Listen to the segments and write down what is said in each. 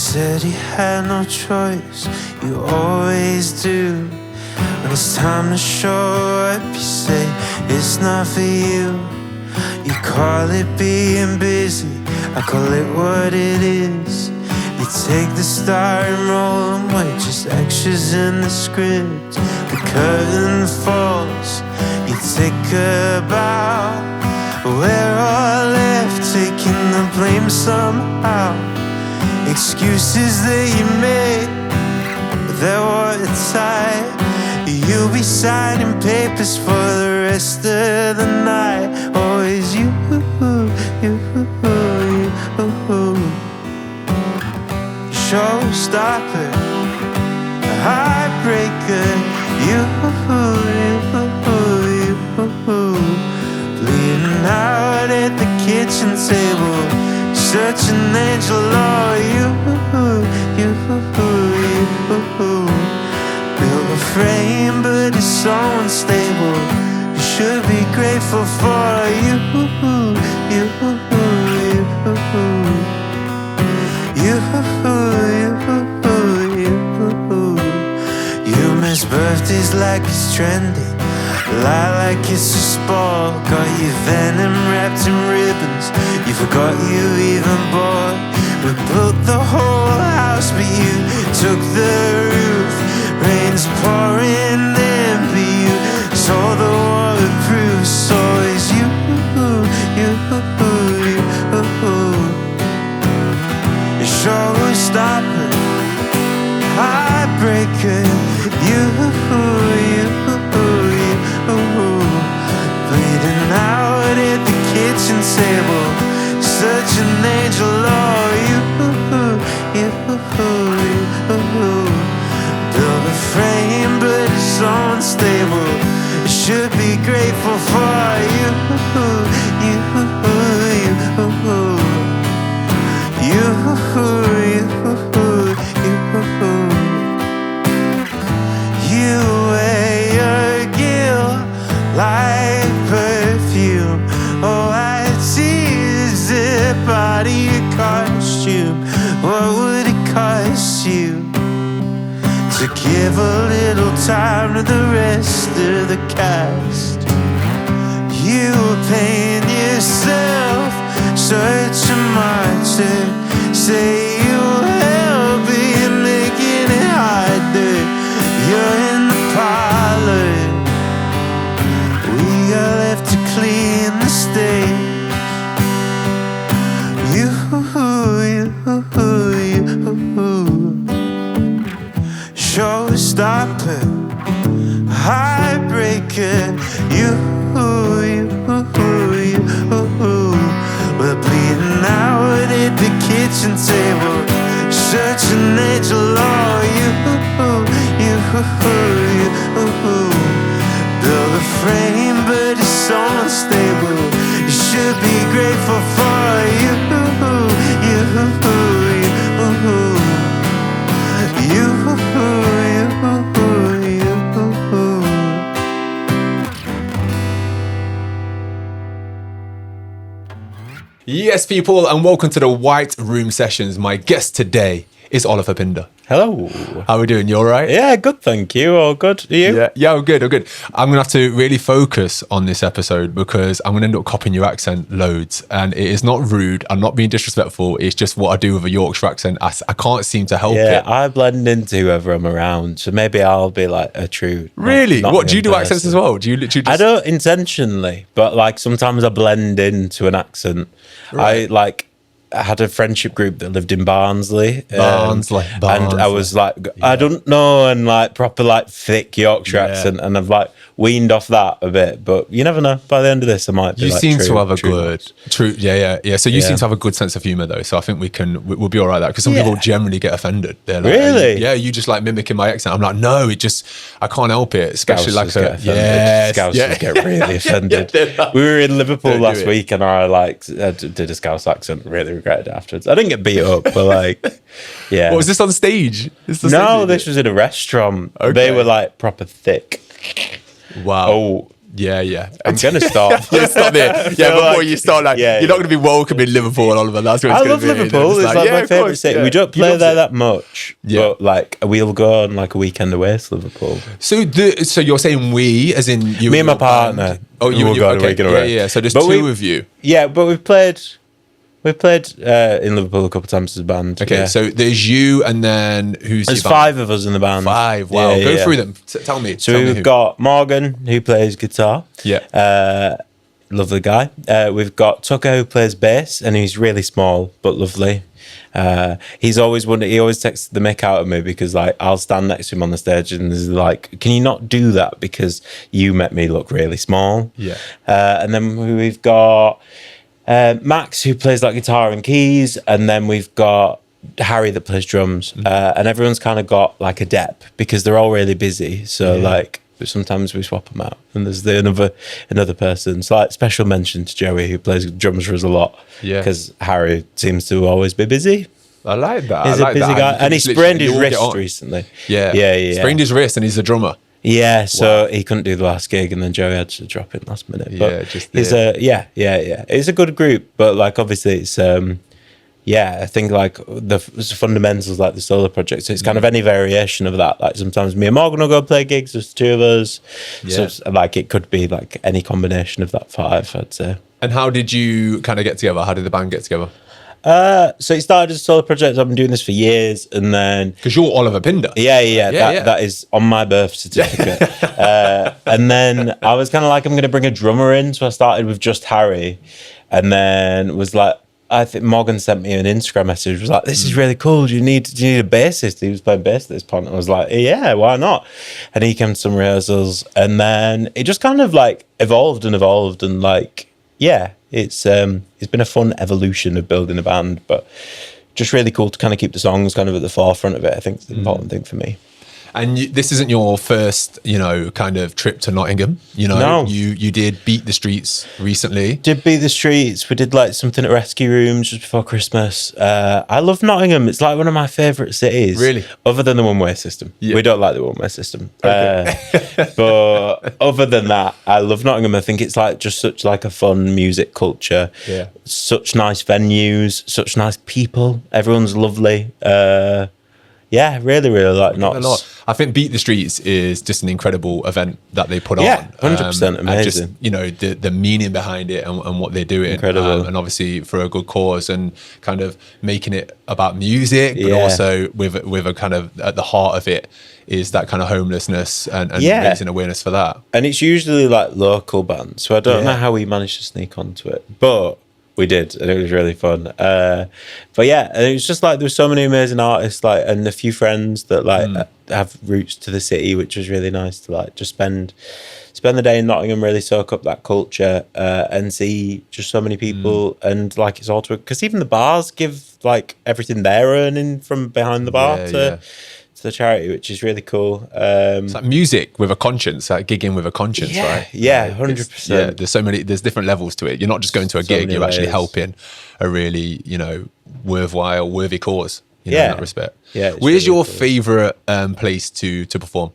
said you had no choice, you always do. When it's time to show up, you say it's not for you. You call it being busy, I call it what it is. You take the starring role and we're just extras in the script. The curtain falls, you take a bow. We're all left taking the blame somehow. Excuses that you made, they're watertight. You'll be signing papers for the rest of the night. Always you, showstopper, heartbreaker, you, bleeding out at the kitchen table, such an angel, oh you, built a frame but it's so unstable. You should be grateful for you. You miss birthdays like it's trending, lie like it's a sport. Got your venom wrapped in ribbons, you forgot you even bought. We built the whole house but you took the roof. Rain's pouring in but you saw the waterproof. So it's you, showstopper, heartbreaker, you, bleeding out at the kitchen table, such an angel, oh you, build a frame but it's so unstable. You should be grateful for you, you wear your guilt like perfume. Oh, I tease it out of your costume. What would it cost you to give a little time to the rest of the cast? You were paying yourself such a martyr. Say you'll help, but you're making it harder. You're in the parlor, we got left to clean the stage. You, showstopper, heartbreaker, you, we're bleeding out at the kitchen table, such an angel, oh you, build a frame but it's so unstable. You should be grateful for you, Yes, people, and welcome to the White Room Sessions. My guest today is Oliver Pinder. Hello. How are we doing? You all right? Yeah, good, thank you. All good. Are you? Yeah, I'm good. I'm going to have to really focus on this episode because I'm going to end up copying your accent loads. And it is not rude. I'm not being disrespectful. It's just what I do with a Yorkshire accent. I can't seem to help it. Yeah, I blend into whoever I'm around. So maybe I'll be like a true... Really? What, do you do accents as well? Do you literally just... I don't intentionally, but like sometimes I blend into an accent. Right. I had a friendship group that lived in Barnsley. Barnsley. And I was like, I don't know, and like proper like thick Yorkshire accent, and I've like weaned off that a bit, but you never know. By the end of this, I might be. You like seem true, to have a true good, true, yeah. So you seem to have a good sense of humour, though. So I think we'll be all right there, because some people generally get offended. They're like, really? Yeah, you just like mimicking my accent. I'm like, no, I can't help it. Especially Scousers like Scousers get really offended. We were in Liverpool last week, and I did a Scouse accent. Really regretted it afterwards. I didn't get beat up, but like, yeah. What was this on stage? This was in a restaurant. Okay. They were like proper thick. Wow. Oh, Yeah. I'm gonna stop. Stop there. Yeah, before you start, you're not going to be welcome in Liverpool, Oliver. That's what it's I going love to be. Liverpool. It's like my favourite city. We don't play there that much, but like we'll go on like a weekend away to Liverpool. So you're saying we, as in you, me and my partner. Band. Oh, you will go on a weekend away. Yeah. So there's two of you. Yeah, but we've played in Liverpool a couple of times as a band. Okay, so there's you, and then there's 5 of us in the band. 5. Wow, go through them. Tell me. So we've got Morgan, who plays guitar. Yeah. Lovely guy. We've got Tucker, who plays bass, and he's really small but lovely. He always takes the mick out of me because like I'll stand next to him on the stage and he's like, can you not do that because you make me look really small? Yeah. And then we've got Max, who plays like guitar and keys, and then we've got Harry that plays drums. And everyone's kind of got like a dep because they're all really busy. So like sometimes we swap them out, and there's another person. So like special mention to Joey, who plays drums for us a lot. Yeah, because Harry seems to always be busy. I like that. He's a busy guy, and he sprained his wrist recently. Yeah. Sprained his wrist, and he's a drummer. Yeah, so he couldn't do the last gig, and then Joey had to drop it last minute. But it's a good group, but like obviously it's I think like the fundamentals like the solo project. So it's kind of any variation of that. Like sometimes me and Morgan will go play gigs. There's 2 of us. Yeah. So like it could be like any combination of that 5, I'd say. And how did you kind of get together? How did the band get together? So it started as a solo project. I've been doing this for years, and then because you're Oliver Pinder. That is on my birth certificate. And then I was kind of like, I'm going to bring a drummer in, so I started with just Harry, and then was like, I think Morgan sent me an Instagram message. Was like, "This is really cool. Do you need a bassist?" He was playing bass at this point. I was like, "Yeah, why not?" And he came to some rehearsals, and then it just kind of like evolved, and like it's been a fun evolution of building a band, but just really cool to kind of keep the songs kind of at the forefront of it. I think it's the important thing for me. And this isn't your first, kind of trip to Nottingham. No. You did Beat the Streets recently. Did Beat the Streets. We did like something at Rescue Rooms just before Christmas. I love Nottingham. It's like one of my favourite cities. Really? Other than the one-way system. Yeah. We don't like the one-way system. Okay. But other than that, I love Nottingham. I think it's like just such like a fun music culture. Yeah. Such nice venues, such nice people. Everyone's lovely. Really like Notts. I think Beat the Streets is just an incredible event that they put on. 100% amazing. And just, the meaning behind it and what they're doing. Incredible. And obviously for a good cause, and kind of making it about music, but also with a kind of at the heart of it is that kind of homelessness and raising awareness for that. And it's usually like local bands, so I don't know how we managed to sneak onto it, but we did, and it was really fun. And it was just like there were so many amazing artists, like, and a few friends that like have roots to the city, which was really nice to like just spend the day in Nottingham, really soak up that culture, and see just so many people, and like it's all because even the bars give like everything they're earning from behind the bar to the charity, which is really cool. It's like music with a conscience, like gigging with a conscience, right? Yeah, 100%. There's different levels to it. You're not just going to a gig, you're actually helping a really, worthy cause, in that respect. Yeah. Where's really your favourite place to perform?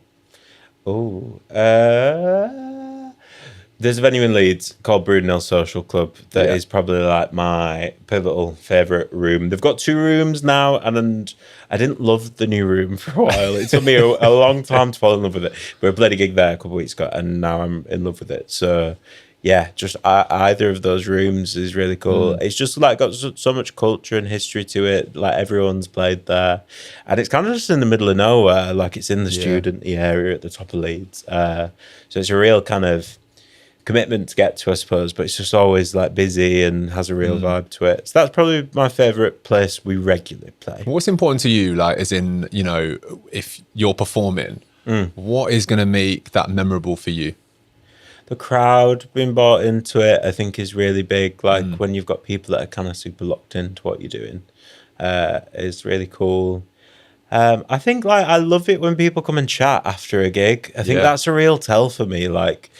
There's a venue in Leeds called Brudenell Social Club that is probably like my pivotal favourite room. They've got 2 rooms now, and I didn't love the new room for a while. It took me a long time to fall in love with it. But I played a gig there a couple of weeks ago, and now I'm in love with it. So just either of those rooms is really cool. It's just like got so much culture and history to it. Like everyone's played there, and it's kind of just in the middle of nowhere. Like it's in the student area at the top of Leeds. So it's a real kind of commitment to get to, I suppose, but it's just always like busy and has a real vibe to it. So that's probably my favourite place we regularly play. What's important to you, like, as in, if you're performing, what is going to make that memorable for you? The crowd being bought into it, I think, is really big. Like when you've got people that are kind of super locked into what you're doing, is really cool. I think like I love it when people come and chat after a gig. I think that's a real tell for me. Like,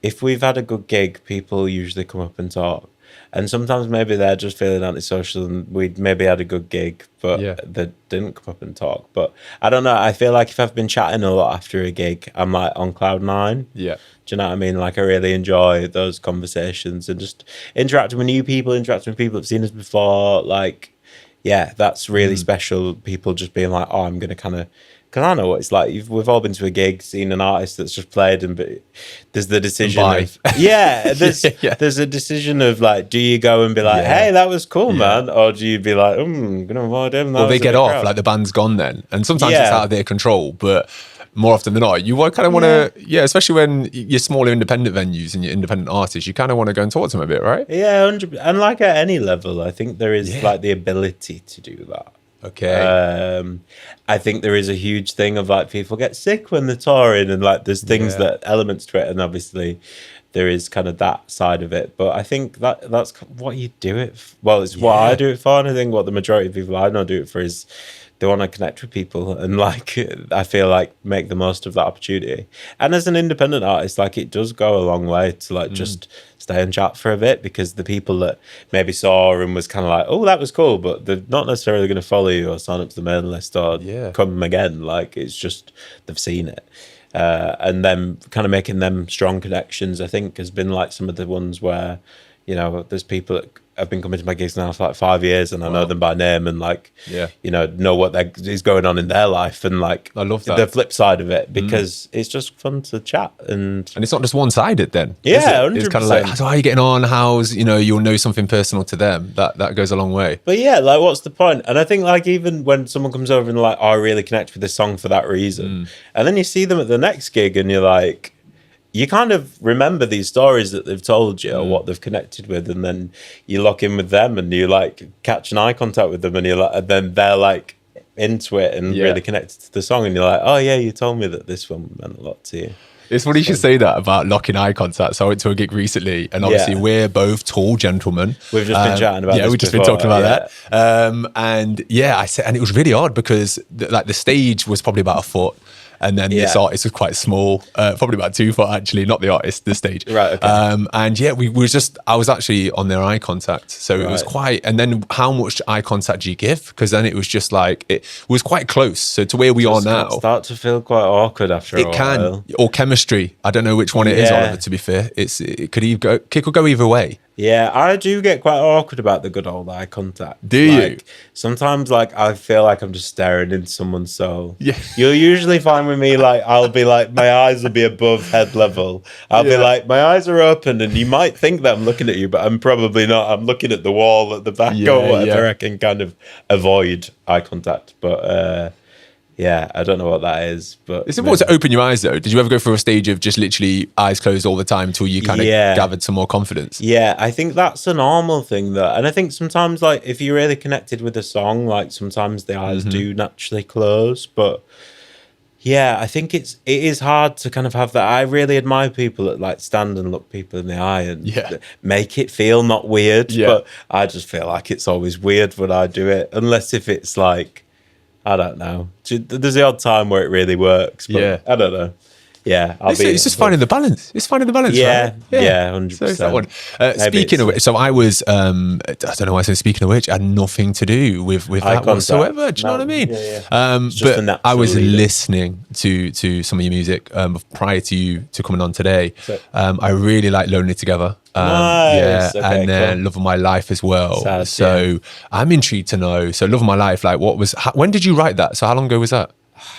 if we've had a good gig, people usually come up and talk. And sometimes maybe they're just feeling antisocial and we'd maybe had a good gig, but they didn't come up and talk. But I don't know. I feel like if I've been chatting a lot after a gig, I'm like on cloud nine. Yeah. Do you know what I mean? Like I really enjoy those conversations and just interacting with new people, interacting with people who've seen us before. Like, yeah, that's really special. People just being like, oh, I'm going to kind of, because I know what it's like. We've all been to a gig, seen an artist that's just played, and there's the decision of, there's a decision of like, do you go and be like, hey, that was cool, man, or do you be like, I'm gonna avoid him? Well, they get off like the band's gone then, and sometimes it's out of their control, but more often than not, you kind of want to, especially when you're smaller independent venues and you're independent artists, you kind of want to go and talk to them a bit, right? Yeah, 100%. And like at any level, I think there is like the ability to do that. Okay. I think there is a huge thing of like people get sick when they're touring, and like there's things that elements to it, and obviously there is kind of that side of it. But I think that's what you do it for. Well, it's what I do it for, and I think what the majority of people I know do it for is they want to connect with people and like I feel like make the most of that opportunity. And as an independent artist, like it does go a long way to like just stay and chat for a bit, because the people that maybe saw and was kind of like, oh, that was cool, but they're not necessarily going to follow you or sign up to the mailing list or come again. Like it's just they've seen it. And then kind of making them strong connections, I think, has been like some of the ones where, you know, there's people that have been coming to my gigs now for like 5 years, and I know them by name, and like, you know what is going on in their life, and like, I love that. The flip side of it, because it's just fun to chat, and it's not just one-sided then. Yeah, 100%. It's kind of like, how are you getting on? How's, you know, you'll know something personal to them. That goes a long way. But yeah, like, what's the point? And I think like even when someone comes over and like, oh, I really connect with this song for that reason, and then you see them at the next gig, and you're like, you kind of remember these stories that they've told you or what they've connected with, and then you lock in with them and you like catch an eye contact with them, and you're like, and then they're like into it and really connected to the song, and you're like, oh yeah, you told me that this one meant a lot to you. It's funny you should say that about locking eye contact. So I went to a gig recently, and obviously we're both tall gentlemen. We've just been chatting about this we've just been talking about that. And I said, and it was really odd because like the stage was probably about a foot. And then this artist was quite small, probably about 2 foot actually, not the artist, the stage. Right, okay. And we were I was actually on their eye contact. So it was quite, and then how much eye contact do you give? Because then it was just like, it was quite close. So to where we are now. Start to feel quite awkward after a while. It can, or chemistry. I don't know which one it is, Oliver, to be fair. It could go either way. Yeah, I do get quite awkward about the good old eye contact. Do you? Sometimes, like, I feel like I'm just staring into someone's soul. Yeah. You'll usually find with me, like, I'll be like, my eyes will be above head level. I'll be like, my eyes are open, and you might think that I'm looking at you, but I'm probably not. I'm looking at the wall at the back or whatever. I can kind of avoid eye contact. But, I don't know what that is, but it's important to open your eyes though. Did you ever go through a stage of just literally eyes closed all the time until you kind of gathered some more confidence? Yeah, I think that's a normal thing though. And I think sometimes like if you're really connected with a song, like sometimes the eyes do naturally close. But yeah, I think it is hard to kind of have that. I really admire people that like stand and look people in the eye and make it feel not weird. Yeah. But I just feel like it's always weird when I do it, unless if it's like, I don't know. There's the odd time where it really works, but I don't know. Yeah, it's just finding the balance. It's finding the balance. Yeah, right? yeah, 100%. So it's that one. Speaking of which, so I was, I don't know why I said speaking of which, I had nothing to do with that whatsoever. Do you know what I mean? But I was listening to some of your music prior to you coming on today. I really like Lonely Together. Nice. Okay, and then Love of My Life as well. Sad, so I'm intrigued to know. So Love of My Life, like when did you write that? So how long ago was that?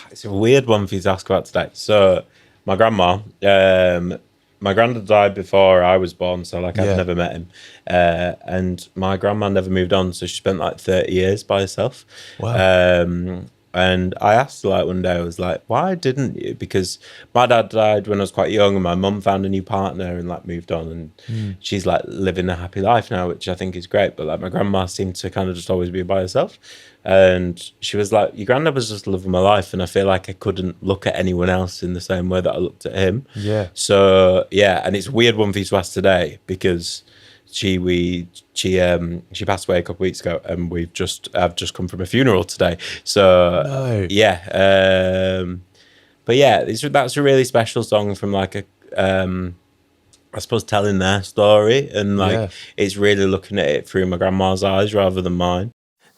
It's a weird one for you to ask about today. So my grandma, my granddad died before I was born, so like I've never met him. And my grandma never moved on, so she spent like 30 years by herself. Wow. And I asked her like one day, I was like, why didn't you? Because my dad died when I was quite young, and my mum found a new partner and like moved on, and she's like living a happy life now, which I think is great. But like my grandma seemed to kind of just always be by herself. And she was like, your granddad was just the love of my life, and I feel like I couldn't look at anyone else in the same way that I looked at him. Yeah. So yeah, and it's a weird one for you to ask today, because she passed away a couple of weeks ago, and I've just come from a funeral today. So but yeah, that's a really special song from like a I suppose, telling their story, and like Yeah. it's really looking at it through my grandma's eyes rather than mine.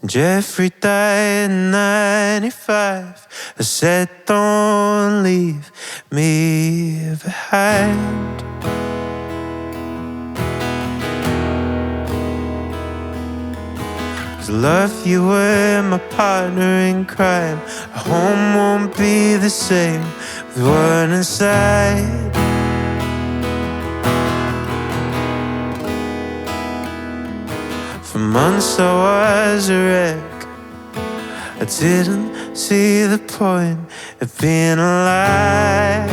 Jeffrey died in 95. I said, don't leave me behind. 'Cause love, you were my partner in crime. A home won't be the same with one inside. For months I was a wreck. I didn't see the point of being alive.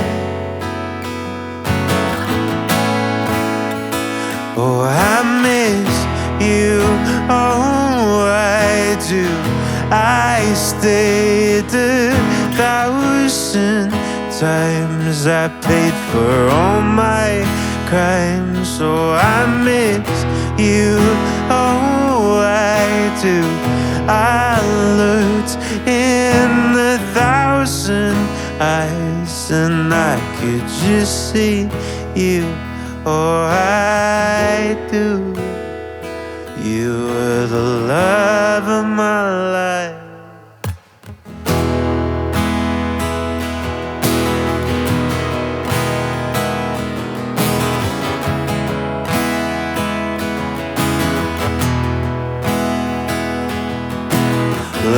Oh, I miss you, oh, I do. I stayed 1,000 times. I paid for all my crimes. So I miss you, oh, I do. I looked in 1,000 eyes and I could just see you, oh, I do. You were the love of my life.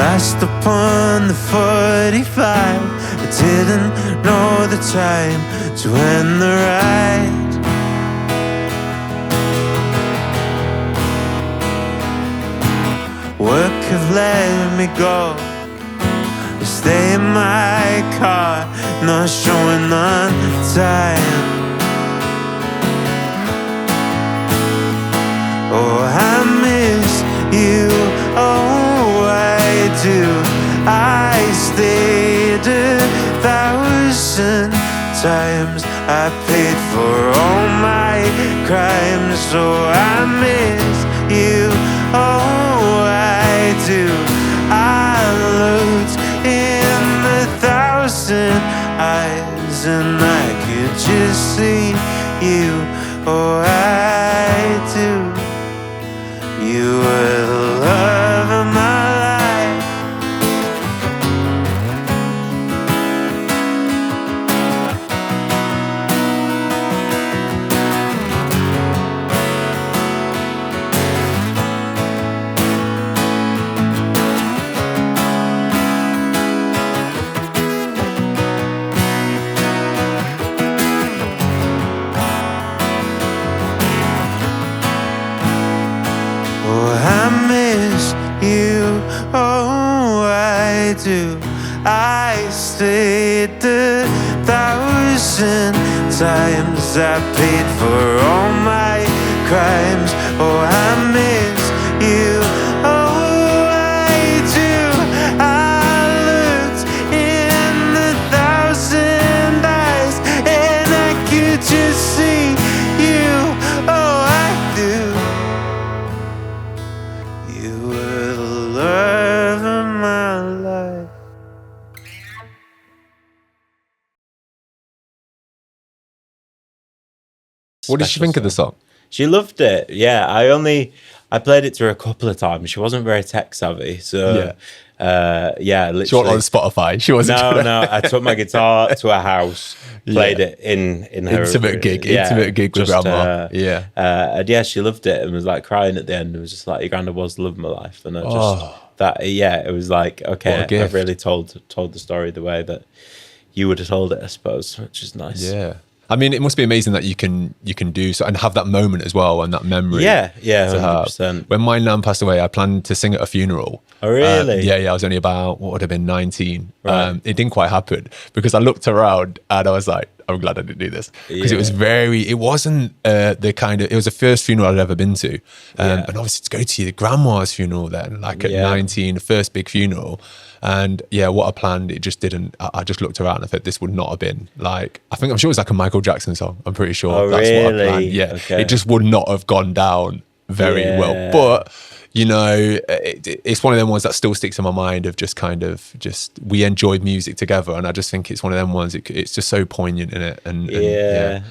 Last upon the 45, I didn't know the time to end the ride. Work have let me go. I stay in my car, not showing on time. Oh, I miss you, oh, I do. I stayed 1,000 times. I paid for all my crimes. So I miss you, oh, I do. I looked in 1,000 eyes and I could just see you, oh, I do. You were the love of my life. You, oh, I do. I stayed 1,000 times. I paid for all my crimes. Oh, I miss you, oh, I do. I looked in 1,000 eyes and I could just see you, oh, I do. You were the love of my life. What did she think of the song? She loved it. Yeah, I played it to her a couple of times. She wasn't very tech savvy, so yeah, literally. She wasn't on Spotify. She wasn't. No. I took my guitar to her house, played it in her intimate gig with grandma. And yeah, she loved it and was like crying at the end. It was just like, your granddad was the love of my life, and I just it was like, okay, I've really told the story the way that you would have told it, I suppose, which is nice. Yeah. I mean, it must be amazing that you can do so and have that moment as well and that memory. Yeah, 100%. When my nan passed away, I planned to sing at a funeral. Oh, really? Yeah. I was only about, what would have been 19. Right. It didn't quite happen because I looked around and I was like, I'm glad I didn't do this because it wasn't it was the first funeral I'd ever been to. And obviously to go to your grandma's funeral then, like at 19, the first big funeral. And what I planned, it just didn't. I just looked around and I thought this would not have been like, I'm sure it was like a Michael Jackson song. I'm pretty sure that's what I really? planned. Yeah. Okay. It just would not have gone down very well. But You know, it's one of them ones that still sticks in my mind of just we enjoyed music together, and I just think it's one of them ones. It's just so poignant in it, and yeah.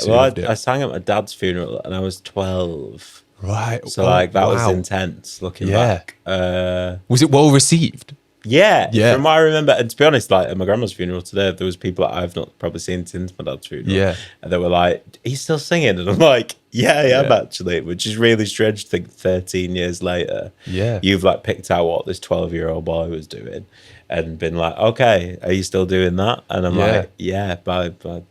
Well, I sang at my dad's funeral, and I was 12. Right. So that was intense. Looking back, was it well received? Yeah. From what I remember, and to be honest, like at my grandma's funeral today, there was people that I've not probably seen since my dad's funeral. Yeah. And they were like, "He's still singing," and I'm like, "Yeah, I am actually," which is really strange to think 13 years later. Yeah. You've like picked out what this 12-year-old boy was doing, and been like, "Okay, are you still doing that?" And I'm like, "Yeah, but."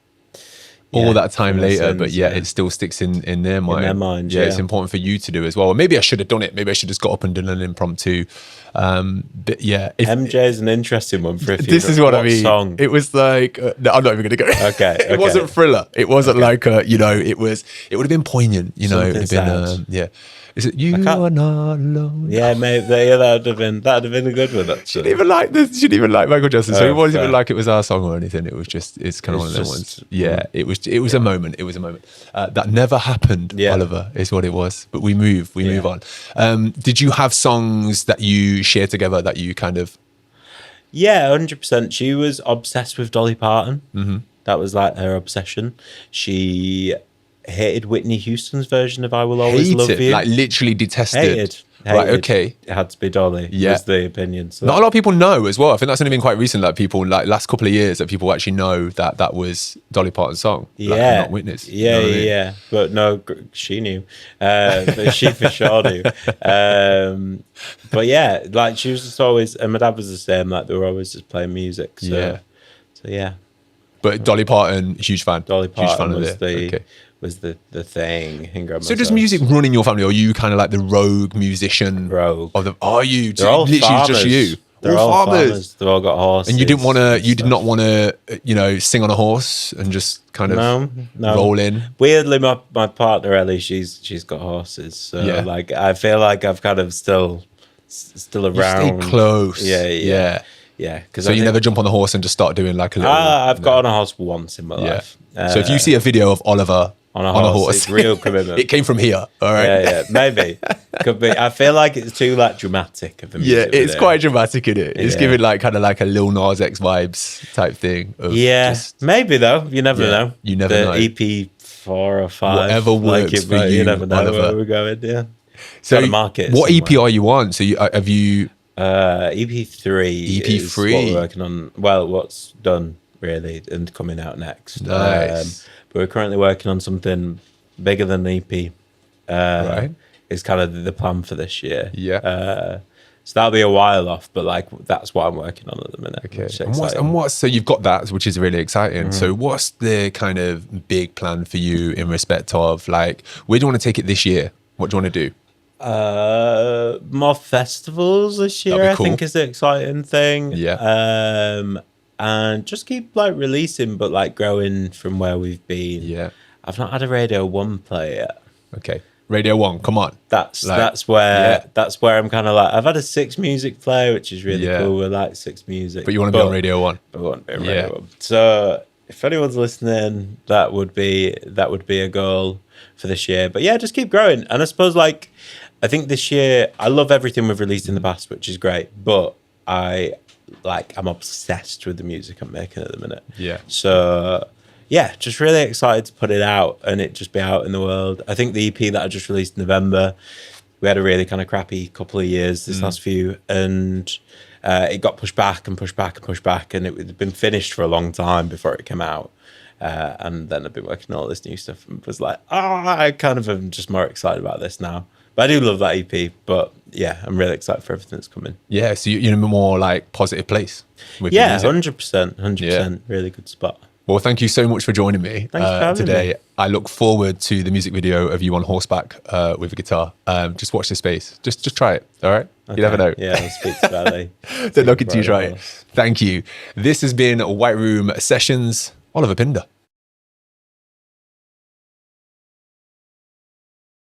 All that time later, but it still sticks in their mind. In their mind, it's important for you to do as well. Maybe I should have done it. Maybe I should have just got up and done an impromptu. But yeah, MJ is an interesting one for a few. This is what I mean. Song? It was like no, I'm not even going to go. Okay, It wasn't Thriller. It wasn't like it would have been poignant. You know, it would have been Is it You Are Not Alone? Yeah, maybe that'd have been a good one. Actually. She didn't even like Michael Jackson, so it wasn't even like it was our song or anything. It was just it's kind of one of those ones. Yeah, it was a moment. It was a moment that never happened. Oliver is what it was. But we move on. Did you have songs that you share together that you kind of? Yeah, 100%. She was obsessed with Dolly Parton. Mm-hmm. That was like her obsession. She hated Whitney Houston's version of "I Will Always Love You." Like literally detested. Hated. Right, okay. It had to be Dolly. Was the opinion. So not a lot of people know as well. I think that's only been quite recent. Like people, like last couple of years, that people actually know that was Dolly Parton's song. Yeah, not Whitney's. Yeah, you know yeah. But no, she knew. But she for sure knew. But yeah, like she was just always, and my dad was the same. Like they were always just playing music. So yeah. But Dolly Parton, huge fan. Dolly Parton huge fan was of it. Was the thing in grandma's So does house. music run in your family, or are you kind of like the rogue musician? Rogue. Are you? They're all literally farmers. Just you. They're all farmers. They've all got horses. And you did not want to, sing on a horse and just kind of roll in. Weirdly, my partner Ellie, she's got horses. So like I feel like I've kind of still around. You stay close. Yeah. So you never jump on the horse and just start doing like a little. I've got on a horse once in my life. So if you see a video of Oliver on a horse, it's real commitment. It came from here. All right. Yeah, maybe. Could be. I feel like it's too like dramatic of a music it's video. quite dramatic in it. It's giving like kind of like a Lil Nas X vibes type thing. Maybe though. You never know. You never know. EP 4 or 5, whatever works for you. You never know Oliver. where we're going. Yeah. So the market. What EP are you on? So have you? EP3. EP3. Is what we're working on. Well, what's done really and coming out next. Nice. But we're currently working on something bigger than an EP. Right. Is kind of the plan for this year. Yeah. So that'll be a while off, but like that's what I'm working on at the minute. Okay. So you've got that, which is really exciting. So what's the kind of big plan for you in respect of like, where do you want to take it this year? What do you want to do? More festivals this year, That'd be cool. I think is the exciting thing. Yeah. And just keep like releasing, but like growing from where we've been. Yeah. I've not had a Radio 1 play yet. Okay. Radio 1, come on. That's where I'm kind of like, I've had a 6 music play, which is really cool. We're like 6 music. But you want to be on Radio 1. I want to be on Radio 1. So if anyone's listening, that would be a goal for this year. But yeah, just keep growing. And I suppose like, I think this year, I love everything we've released in the past, which is great. But I'm obsessed with the music I'm making at the minute. Yeah. So yeah, just really excited to put it out and it just be out in the world. I think the EP that I just released in November, we had a really kind of crappy couple of years this last few, and it got pushed back and pushed back and pushed back, and it had been finished for a long time before it came out. And then I've been working on all this new stuff and was like, I kind of am just more excited about this now. But I do love that EP. But yeah, I'm really excited for everything that's coming. Yeah, so you're in a more like positive place. With 100%. Really good spot. Well, thank you so much for joining me today. Me. I look forward to the music video of you on horseback with a guitar. Just watch this space. Just try it. All right. Okay. You never know. Yeah, I'll speak to Valley. Don't knock it till you try it. Thank you. This has been White Room Sessions. Oliver Pinder.